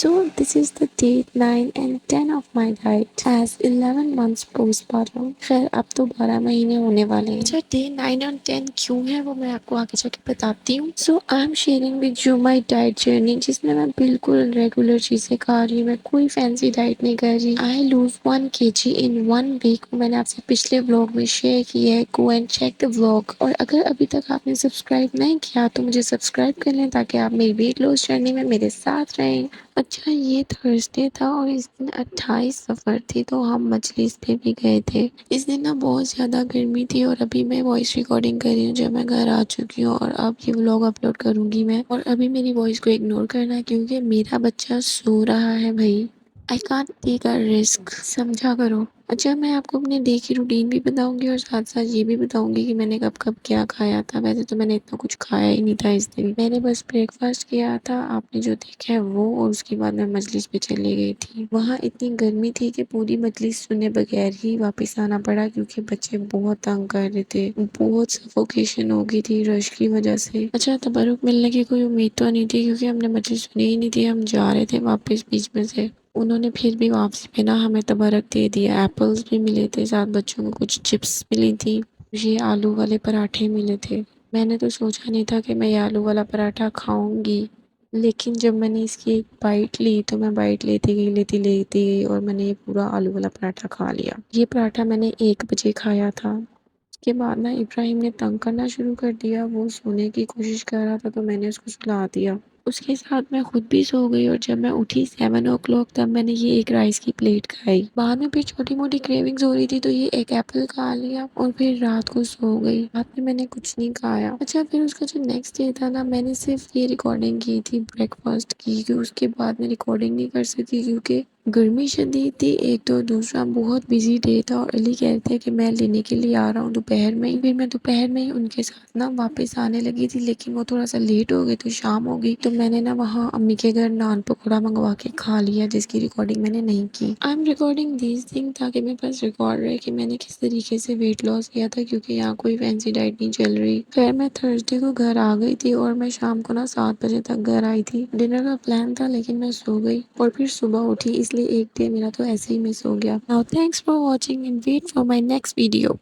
So this is the day 9 and 10 of my diet as 11 months postpartum. खैर अब तो 12 महीने होने वाले हैं। अच्छा डे 9 और 10 क्यों है वो मैं आपको आगे जाके बताती हूँ। So I am sharing with you my diet journey जिसमें मैं बिल्कुल रेगुलर चीजें खा रही हूँ। मैं कोई फैंसी डाइट नहीं कर रही। I lose 1 kg in 1 week। मैंने आपसे पिछले व्लॉग में शेयर किया है। Go and check the vlog. और अगर अभी तक आपने सब्सक्राइब नहीं किया तो मुझे सब्सक्राइब कर लें ताकि आप मेरी वेट लॉस जर्नी में मेरे साथ रहें। अच्छा ये थर्सडे था और इस दिन 28 सफ़र थी तो हम मजलिस पे भी गए थे। इस दिन ना बहुत ज़्यादा गर्मी थी और अभी मैं वॉइस रिकॉर्डिंग कर रही हूँ जब मैं घर आ चुकी हूँ और अब ये व्लॉग अपलोड करूँगी मैं। और अभी मेरी वॉइस को इग्नोर करना क्योंकि मेरा बच्चा सो रहा है भाई। I can't take a risk, समझा करो। अच्छा मैं आपको अपने डे की रूटीन भी बताऊंगी और साथ साथ ये भी बताऊंगी कि मैंने कब कब क्या खाया था। वैसे तो मैंने इतना कुछ खाया ही नहीं था इस दिन। मैंने बस ब्रेकफास्ट किया था, आपने जो देखा है वो, और उसके बाद मैं मजलिस पे चली गई थी। वहाँ इतनी गर्मी थी कि पूरी मजलिस सुने बगैर ही वापस आना पड़ा क्योंकि बच्चे बहुत तंग कर रहे थे। बहुत सफोकेशन हो गई थी रश की वजह से। अच्छा तबरुक मिलने की कोई उम्मीद तो नहीं थी क्योंकि हमने मजलिस सुनी ही नहीं थी। हम जा रहे थे वापस बीच में से। उन्होंने फिर भी वापसी पे ना हमें तबरक दे दिया। एप्पल्स भी मिले थे, साथ बच्चों को कुछ चिप्स मिली थी, ये आलू वाले पराठे मिले थे। मैंने तो सोचा नहीं था कि मैं ये आलू वाला पराठा खाऊंगी, लेकिन जब मैंने इसकी एक बाइट ली तो मैं बाइट लेती गई और मैंने ये पूरा आलू वाला पराठा खा लिया। ये पराठा मैंने 1 बजे खाया था। उसके बाद ना इब्राहिम ने तंग करना शुरू कर दिया। वो सोने की कोशिश कर रहा था तो मैंने उसको सुला दिया। उसके साथ मैं खुद भी सो गई और जब मैं उठी 7 o'clock तब मैंने ये एक राइस की प्लेट खाई। बाद में फिर छोटी मोटी क्रेविंग्स हो रही थी तो ये एक एप्पल खा लिया और फिर रात को सो गई। रात में मैंने कुछ नहीं खाया। अच्छा फिर उसका जो नेक्स्ट डे था ना, मैंने सिर्फ ये रिकॉर्डिंग की थी ब्रेकफास्ट की क्योंकि उसके बाद मैं रिकॉर्डिंग नहीं कर सकी क्योंकि गर्मी शदीद थी एक तो, दूसरा बहुत बिजी डे था और अली कहते हैं कि मैं लेने के लिए आ रहा हूँ दोपहर में ही। फिर मैं दोपहर में ही उनके साथ ना वापस आने लगी थी लेकिन वो थोड़ा सा लेट हो गई तो शाम हो गई तो मैंने ना वहाँ अम्मी के घर नान पकौड़ा मंगवा के खा लिया जिसकी रिकॉर्डिंग मैंने नहीं की। I am recording this thing ताकि मेरे पास रिकॉर्ड रहे कि मैंने किस तरीके से वेट लॉस किया था क्योंकि यहाँ कोई फैंसी डाइट नहीं चल रही। फिर मैं थर्सडे को घर आ गई थी और मैं शाम को ना 7 बजे तक घर आई थी। डिनर का प्लान था लेकिन मैं सो गई और फिर सुबह उठी, इसलिए एक डे मेरा तो ऐसे ही मिस हो गया। Now thanks for watching and wait for my next video.